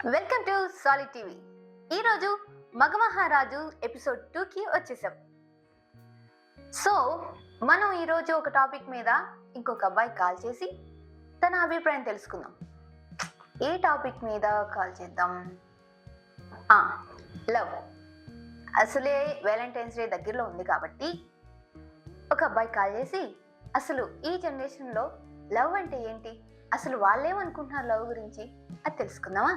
Welcome to solid TV. ఈరోజు Magamaharaju episode 2కి వచ్చేసాం. సో మనం ఈరోజు ఒక టాపిక్ మీద ఇంకొక అబ్బాయి కాల్ చేసి తన అభిప్రాయం తెలుసుకుందాం. ఏ టాపిక్ మీద కాల్ చేద్దాం? లవ్. అసలే వ్యాలంటైన్స్ డే దగ్గరలో ఉంది కాబట్టి ఒక అబ్బాయి కాల్ చేసి అసలు ఈ జనరేషన్లో లవ్ అంటే ఏంటి, అసలు వాళ్ళేమనుకుంటున్నారు లవ్ గురించి, అది తెలుసుకుందామా?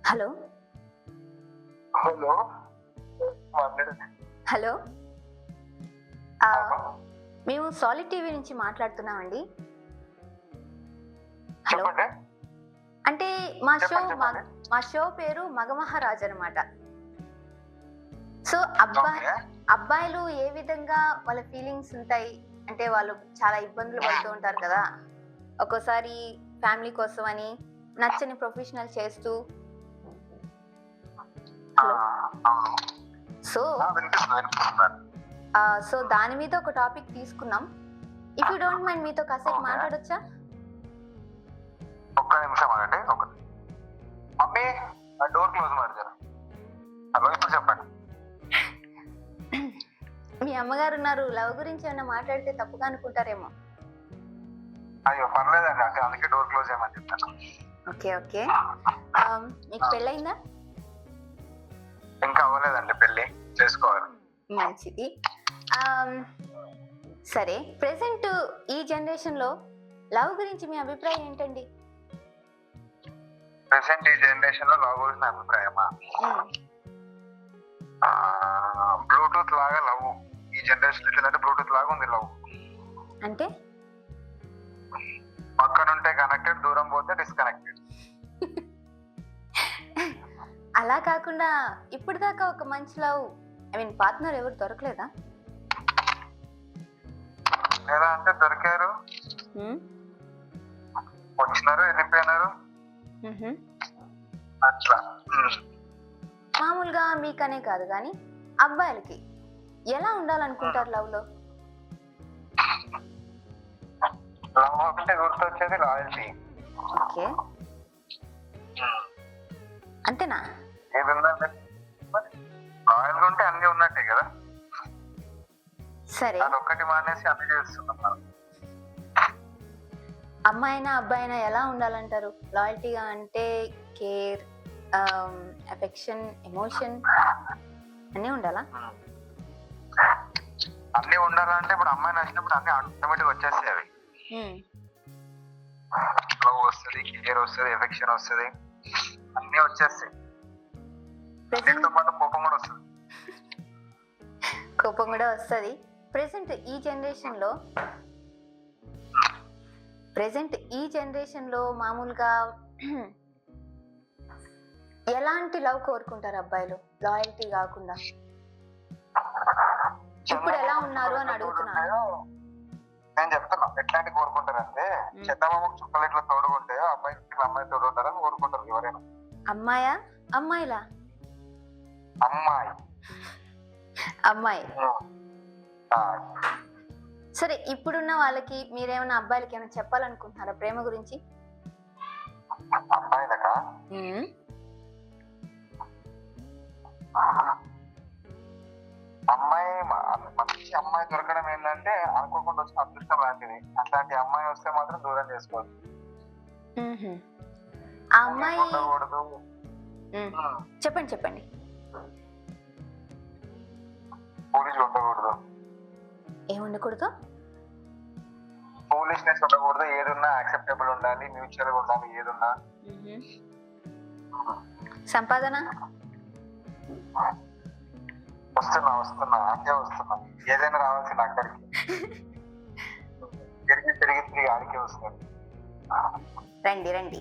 హలో హలో హలో మేము సాలిడ్ టీవీ నుంచి మాట్లాడుతున్నామండి. హలో, చెప్పండి. అంటే చెప్పండి. మా షో పేరు మగమహారాజ్ అనమాట. సో అబ్బాయిలు ఏ విధంగా వాళ్ళ ఫీలింగ్స్ ఉంటాయి అంటే వాళ్ళు చాలా ఇబ్బందులు పడుతూ ఉంటారు కదా, ఒక్కోసారి ఫ్యామిలీ కోసం అని నచ్చని ప్రొఫెషనల్ చేస్తూ. సో దాని మీద ఒక టాపిక్ తీసుకున్నాం. ఇఫ్ యూ డోంట్ మైండ్ మీతో కాసేపు మాట్లాడొచ్చా? ఒక్క నిమిషం ఆగండి. మమ్మీ డోర్ క్లోజ్ ಮಾಡ್ತಾರೆ. హలో, ఇప్పుడు చెప్పండి. మీ అమ్మగారు ఉన్నారు, లవ్ గురించి ఏమైనా మాట్లాడితే తప్పుగా అనుకుంటారేమో. అయ్యో పర్లేదండి, అంటే అందుకే డోర్ క్లోజ్ చేయమని చెప్తాను. Okay okay. మీకు పెళ్ళయిందా? ఇంకా అవ్వలేదండి, పెళ్లి చేసుకోవాలి. మంచిది. సరే, ప్రెసెంట్ ఈ జనరేషన్ లో లవ్ గురించి మీ అభిప్రాయం ఏంటండి? ప్రెసెంట్ ఈ జనరేషన్ లో లవ్ గురించి అభిప్రాయమా? బ్లూటూత్ లాగా లవ్ ఈ జనరేషన్ ఎట్లంటే బ్లూటూత్ లాగా ఉంది లవ్. అంటే పక్కన ఉంటే కనెక్టెడ్, దూరం పోతే డిస్కనెక్టెడ్. అలా కాకుండా ఇప్పటిదాకా ఒక మంచి లవ్ పార్ట్నర్ ఎవరు దొరకలేదా? ఎలా అంటే దొరికారు, వచ్చినారు, వెళ్ళిపోయినారు అట్లా. మామూలుగా మీకనే కాదు కానీ అబ్బాయిలకి ఎలా ఉండాలనుకుంటారు లవ్ లో? లవ్ అంటే గుర్తొచ్చేది లాయల్టీ. ఓకే, అంతేనా? ఏది ఉందంటే లాయల్ గా ఉంటే అన్ని ఉన్నట్టే కదా. సరే, అది ఒక్కటి మానేసి అన్ని చేస్తున్నాం. అమ్మాయినా అబ్బాయినా ఎలా ఉండాలంటారు? లాయల్టీగా అంటే కేర్, అఫెక్షన్, ఎమోషన్ అన్నీ ఉండాలా? అన్ని ఉండాలంటే ఇప్పుడు అమ్మాయి నచ్చినప్పుడు అన్ని ఆటోమేటిక్ వచ్చేస్తాయి. అవి లవ్ వస్తుంది, కేర్ వస్తుంది, ఎఫెక్షన్ వస్తుంది, అన్ని వచ్చేస్తాయి. దీంతో పాటు కోపం కూడా వస్తుంది. కోపం కూడా వస్తుంది. ప్రెసెంట్ ఈ జనరేషన్ లో మామూలుగా ఎలాంటి లవ్ కోరుకుంటారు అబ్బాయిలు, లాయల్టీ కాకుండా? ఇప్పుడు ఎలా ఉన్నారు అని అడుగుతున్నాను. నేను చెప్తున్నా ఎట్లాంటి కోరుకుంటారంటే, చందమామకు చుక్కలు ఎట్లా తోడుకుంటాయో అబ్బాయికి అమ్మాయి తోడు ఉంటారని కోరుకుంటారు ఎవరైనా. అమ్మాయా అమ్మాయిలా? అమ్మాయి. సరే, ఇప్పుడున్న వాళ్ళకి మీరేమైనా అబ్బాయిలకి ఏమైనా చెప్పాలనుకుంటున్నారా ప్రేమ గురించి? అబ్బాయిలకా? అమ్మాయి మంచి అమ్మాయి దొరకడం ఏంటంటే అనుకోకుండా వచ్చిన అదృష్టం లాంటిది. అట్లాంటి అమ్మాయి వస్తే మాత్రం దూరం చేసుకోవచ్చు. ఆ అమ్మాయి చెప్పండి. పోలీసులు ఉండకూడదు. ఏముండకూడదు? ఫూలిష్నెస్ ఉండకూడదు. ఏదున్నా యాక్సెప్టబుల్ ఉండాలి, మ్యూచువల్ గా ఉండాలి. ఏదున్నా సంపాదన వస్తున్నా అంతే వస్తున్నా. ఏదైనా రావాల్సింది అక్కడికి, తిరిగి ఆడికే వస్తుంది. రండి.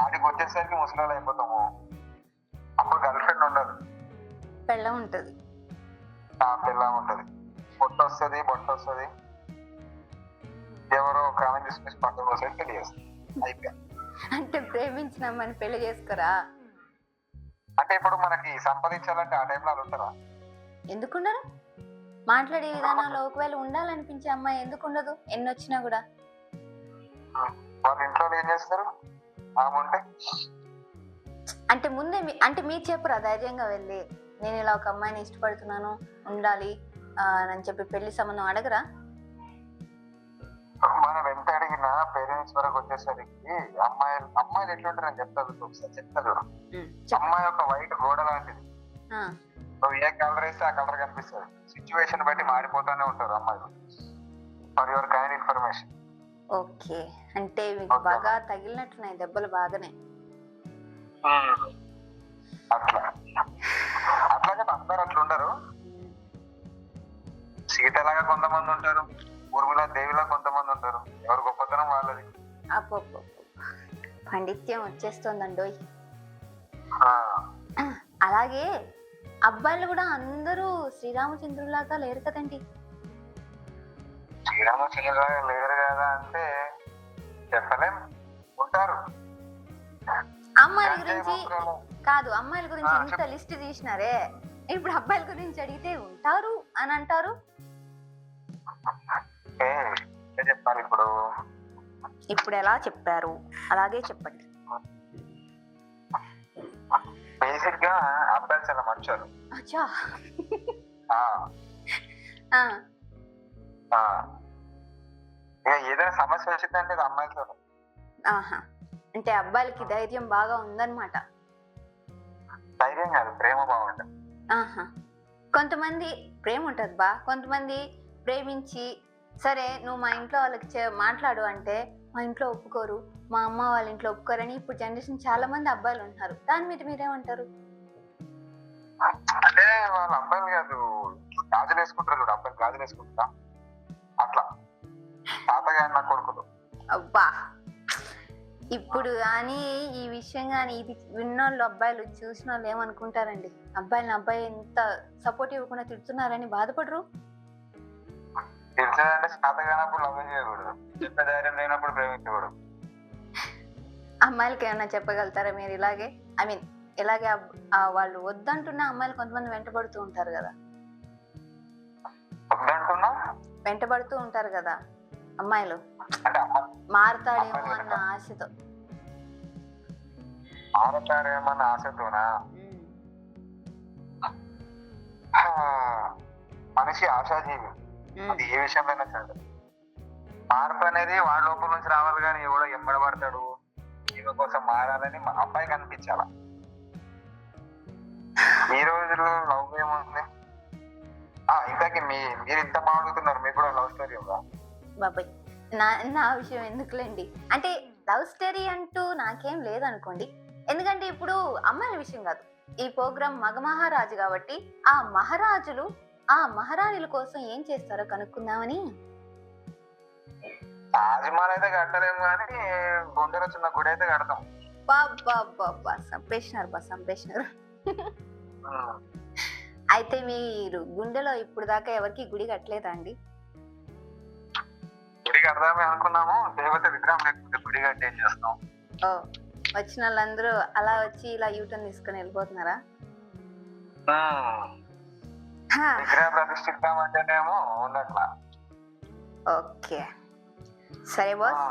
ఆడికి వచ్చేసరికి ముసలి అయిపోతాము. అప్పుడు గర్ల్ ఫ్రెండ్ ఉండదు, పెళ్ళం ఉంటుంది. పిల్ల ఉంటది, బొట్ట వస్తుంది. ఎవరో ఒక ఆమె తీసుకుని పక్కన వస్తుంది, పెళ్లి చేస్తుంది, అయిపోయింది. అంటే ప్రేమించిన అమ్మాయిని పెళ్లి చేసుకోరా? అంటే ఇప్పుడు మనకి సంపాదించాలంటే ఆ టైంలో వాళ్ళు ఉంటారా? ఎందుకున్నారు? మాట్లాడే విధానంలో ఒకవేళ ఉండాలనిపించే అమ్మాయి ఎందుకు ఉండదు, ఎన్ని వచ్చినా కూడా? వాళ్ళ ఇంట్లో ఏం చేస్తారు ఆమె ఉంటే? అంటే ముందే అంటే మీరు చెప్పరా ధైర్యంగా వెళ్ళి నేను ఇలా ఒక అమ్మాయిని ఇష్టపడుతున్నాను, ఉండాలి అని చెప్పి పెళ్లి సంబంధం అడగరా? మనం ఎంత అడిగినా పేరెంట్స్ వరకు వచ్చేసరికి అమ్మాయిలు ఎట్లుంటారు అని చెప్తారు. అమ్మాయి ఒక వైట్ గోడ లాంటిది. నువ్వు ఏ కలర్ వేస్తే ఆ కలర్ కనిపిస్తుంది. సిచ్యువేషన్ బట్టి మారిపోతానే ఉంటారు అమ్మాయిలు. For your kind information. Okay, అంటే మీకు బాగా తగిలినట్టున్నాయి దెబ్బలు బాగానే. అట్లాగే అందరు అట్లా ఉండరు. సీతలాగా కొంతమంది ఉంటారు, ఊర్మిళ దేవిలా కొంతమంది ఉంటారు. ఎవరు గొప్పతనం వాళ్ళది. అప్పో పాండిత్యం వచ్చేస్తుందండో. అలాగే అబ్బాయిలు కూడా అందరూ శ్రీరామచంద్రులాగా లేరు కదండి. శ్రీరామచంద్రులాగా లేరు కదా అంటే చెప్పలేం, ఉంటారు. అమ్మాయిల గురించి కాదు, అమ్మాయిల గురించి ఇంత లిస్ట్ తీసినారే, ఇప్పుడు అబ్బాయిల గురించి అడిగితే ఉంటారు అని అంటారు. చెప్పాలి ఇప్పుడు ఎలా చెప్పారు అలాగే చెప్పండి. బేసిక్ గా అబ్బాయిలు చాలా మంచోళ్ళు. ఏదైనా సమస్య వచ్చిందంటే అమ్మాయిలతో. అంటే అబ్బాయిలకి ధైర్యం బాగా ఉందన్నమాట. ధైర్యం కాదు, ప్రేమ బాగుంటుంది. కొంతమంది ప్రేమ ఉంటది బా, కొంతమంది ప్రేమించి సరే నువ్వు మా ఇంట్లో వాళ్ళకి మాట్లాడు అంటే మా ఇంట్లో ఒప్పుకోరు, మా అమ్మ వాళ్ళ ఇంట్లో ఒప్పుకోరని ఇప్పుడు జనరేషన్ చాలా మంది అబ్బాయిలు ఉంటున్నారు. దాని మీద మీరేమంటారు? అంటే వాళ్ళ అబ్బాయిలు కాదు, గాజులు వేసుకుంటారు చూడు, అబ్బాయిలు గాజులు వేసుకుంటా అట్లా తాతగా నా కొడుకులు. అబ్బా, ఇప్పుడు కానీ ఈ విషయం కానీ ఇది విన్నోళ్ళు అబ్బాయిలు చూసిన వాళ్ళు ఏమనుకుంటారండి? అబ్బాయి ఎంత సపోర్ట్ ఇవ్వకుండా తిడుతున్నారని బాధపడరు? తెలిసేదంటే శాత కానప్పుడు లవ్ చేయకూడదు, చెప్పే ధైర్యం లేనప్పుడు ప్రేమించకూడదు. అమ్మాయిలకి ఏమన్నా చెప్పగలుగుతారా మీరు ఇలాగే? ఐ మీన్ ఇలాగే వాళ్ళు వద్దంటున్న అమ్మాయిలు కొంతమంది వెంటబడుతూ ఉంటారు కదా. వెంటబడుతూ ఉంటారు కదా అమ్మాయిలు, మారుతాడేమో అన్న ఆశతో. మారుతాడేమన్న ఆశతోనా? మనిషి ఆశాజీవి, అది ఏ విషయంలో సరే. మార్పు అనేది వాడి లోపల నుంచి రావాలి, కానీ ఎవడో ఎంబడబడతాడు ఈమె కోసం మారాలని అబ్బాయికి అనిపించాల. ఈ రోజుల్లో లవ్ ఏముంది? ఇంతకీ మీరు ఇంత మాట్లాడుతున్నారు, మీకు కూడా లవ్ స్టోరీ ఉందా? బాబాయ్ నా విషయం ఎందుకులేండి, అంటే లవ్ స్టోరీ అంటూ నాకేం లేదనుకోండి. ఎందుకంటే ఇప్పుడు అమ్మాయిల విషయం కాదు, ఈ ప్రోగ్రామ్ మగమహారాజు కాబట్టి ఆ మహారాజులు ఆ మహారాణుల కోసం ఏం చేస్తారో కనుక్కుందామని. తాజ్మహల్ అయితే కట్టలేము కానీ గుండెలో చిన్న గుడి అయితే కడతాం. సంపేసినారు. అయితే మీరు గుండెలో ఇప్పుడు దాకా ఎవరికి గుడి కట్టలేదా అండి? గుడి కడదామే అనుకున్నాము, దేవత విగ్రహం లేకపోతే గుడి కట్టి ఏం చేస్తాం? వచ్చిన వాళ్ళందరూ అలా వచ్చి ఇలా యూటర్న్ తీసుకుని వెళ్ళిపోతున్నారా? విగ్రహం ప్రతిష్ఠిద్దామంటేనేమో ఉన్నట్లా. ఓకే సరే బాస్,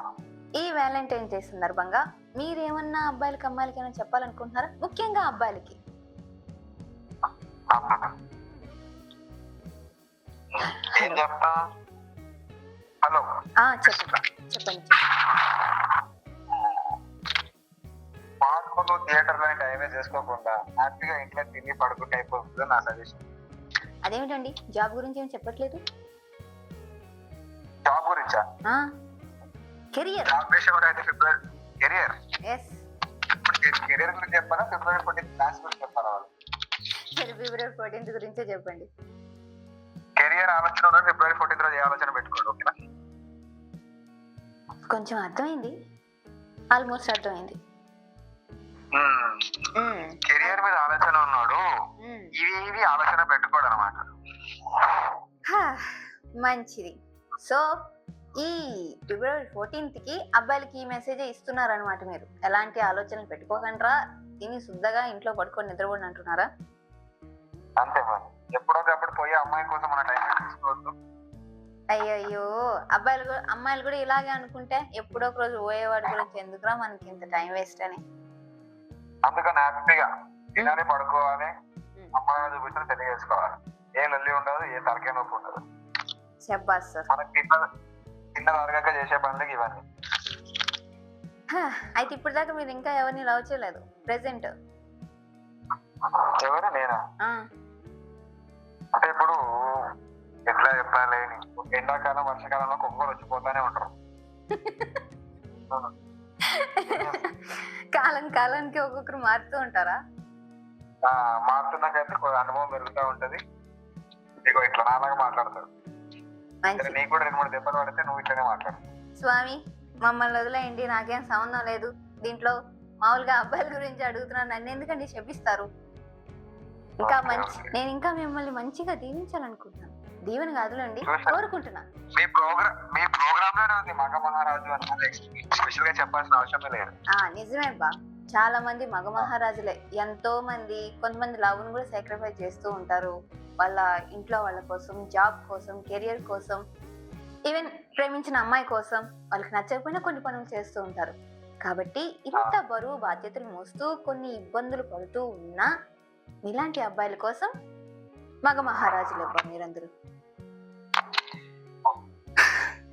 ఈ వ్యాలంటైన్స్ డే సందర్భంగా మీరేమన్నా అబ్బాయిలకి అమ్మాయిలకి ఏమైనా చెప్పాలనుకుంటున్నారా? ముఖ్యంగా అబ్బాయిలకి. ఏం చెప్తా? హలో చెప్పండి. పార్కులు థియేటర్లో టైం వేస్ట్ చేసుకోకుండా హ్యాపీగా ఇంట్లో తిని పడుకుంటే అయిపోతుంది నా సజెషన్. అదేమిటండి జాబ్ గురించి ఏం చెప్పట్లేదు? జాబ్ గురించా? కెరియర్. కెరియర్ గురించి చెప్పాలా? ఫిబ్రవరి 14th క్లాస్ గురించి చెప్పాలా? ఫిబ్రవరి 14th గురించే చెప్పండి. కెరియర్ ఆలోచన ఉన్న ఫిబ్రవరి 14th రోజు ఏ ఆలోచన పెట్టుకోండి, ఓకేనా? కొంచెం అర్థమైంది, ఆల్మోస్ట్ అర్థమైంది. కెరియర్ మీద ఆలోచన ఉన్నాడు, ఇవి ఆలోచన పెట్టుకోడు అనమాట. మంచిది. సో ఈ ఫిబ్రవరి 14th కి అబ్బాయిలకి ఈ మెసేజ్ ఇస్తున్నారనమాట. మీరు ఎలాంటి ఆలోచనలు పెట్టుకోకండ్రా, తిని శుద్ధగా ఇంట్లో పడుకొని నిద్రపోండి అంటున్నారా? అంతే మరి. ఎప్పుడోకప్పుడు పోయి అమ్మాయి కోసం మన టైం తీసుకోవద్దు. అయ్యయ్యో, అమ్మాయిలు కూడా ఇలాగే అనుకుంటే ఎప్పుడో ఒక రోజు పోయేవాడి గురించి ఎందుకురా మనకి ఇంత టైం వేస్ట్ అని. అందుకని హ్యాపీగా తినాలి, పడుకోవాలి, అమ్మాయి చూపించడం తెలియజేసుకోవాలి. ఏ లల్లి ఉండదు, ఏ తలకే నొప్పి ఉండదు. చెప్పాలి సార్. మనకి తిన్నది అరగక చేసే పనులకి ఇవన్నీ. అయితే ఇప్పుడు దాకా మీరు ఇంకా ఎవరిని లవ్ చేయలేదు ప్రెసెంట్? ఎవరు? నేనా? అంటే ఇప్పుడు ఎట్లా చెప్పాలి, ఎండాకాలం వర్షాకాలంలో ఒక్కొక్కరు వచ్చిపోతానే ఉంటారు. కాలానికి ఒక్కొక్కరు మారుతూ ఉంటారా? మారుతున్నాకైతే అనుభవం పెరుగుతూ ఉంటది. నీకు ఇట్లా నాలాగా మాట్లాడతాడు. నీకు కూడా 2-3 దెబ్బలు పడితే నువ్వు ఇట్లనే మాట్లాడతావు. స్వామి మమ్మల్ని వదిలేయండి, నాకేం సంబంధం లేదు దీంట్లో. మామూలుగా అబ్బాయిల గురించి అడుగుతున్నాను, నన్ను ఎందుకండి చెప్పిస్తారు? నేను ఇంకా మిమ్మల్ని మంచిగా దీవించాలనుకుంటున్నాను. దీవెన కాదులండి, కోరుకుంటున్నా. మీ ప్రోగ్రామ్ లోనే ఉంది మగ మహారాజు అని, స్పెషల్ గా చెప్పాల్సిన అవసరం లేదు. నిజమే బా, చాలా మంది మగ మహారాజులే. ఎంతో మంది, కొంతమంది లవ్ ను కూడా సాక్రిఫైస్ చేస్తూ ఉంటారు వాళ్ళ ఇంట్లో వాళ్ళ కోసం, జాబ్ కోసం, కెరియర్ కోసం, ఈవెన్ ప్రేమించిన అమ్మాయి కోసం. వాళ్ళకి నచ్చకపోయినా కొన్ని పనులు చేస్తూ ఉంటారు. కాబట్టి ఇంత బరువు బాధ్యతలు మోస్తూ కొన్ని ఇబ్బందులు పడుతూ ఉన్నా ఇలాంటి అబ్బాయిల కోసం మగ మహారాజులు అబ్బా మీరందరూ.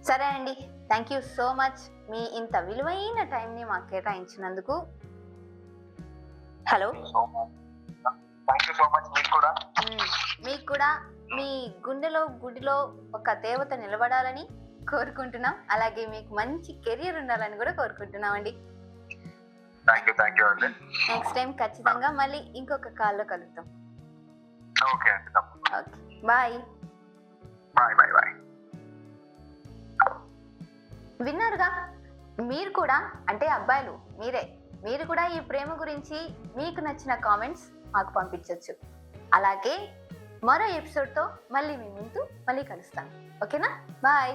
సరే అండి, థ్యాంక్ యూ సో మచ్ మీ ఇంత విలువైన టైంని మాకు కేటాయించినందుకు. హలో, మీకు కూడా మీ గుండెలో గుడిలో ఒక దేవత నిలబడాలని కోరుకుంటున్నాం. అలాగే మీకు మంచి కెరియర్ ఉండాలని కూడా కోరుకుంటున్నాం అండి. నెక్స్ట్ టైం ఖచ్చితంగా మళ్ళీ ఇంకొక కాల్లో కలుద్దాం. Okay, bye. విన్నారుగా, మీరు కూడా, అంటే అబ్బాయిలు మీరు కూడా ఈ ప్రేమ గురించి మీకు నచ్చిన కామెంట్స్ మాకు పంపించవచ్చు. అలాగే మరో ఎపిసోడ్తో మళ్ళీ మీ ముందు మళ్ళీ కలుస్తాను. ఓకేనా? బాయ్.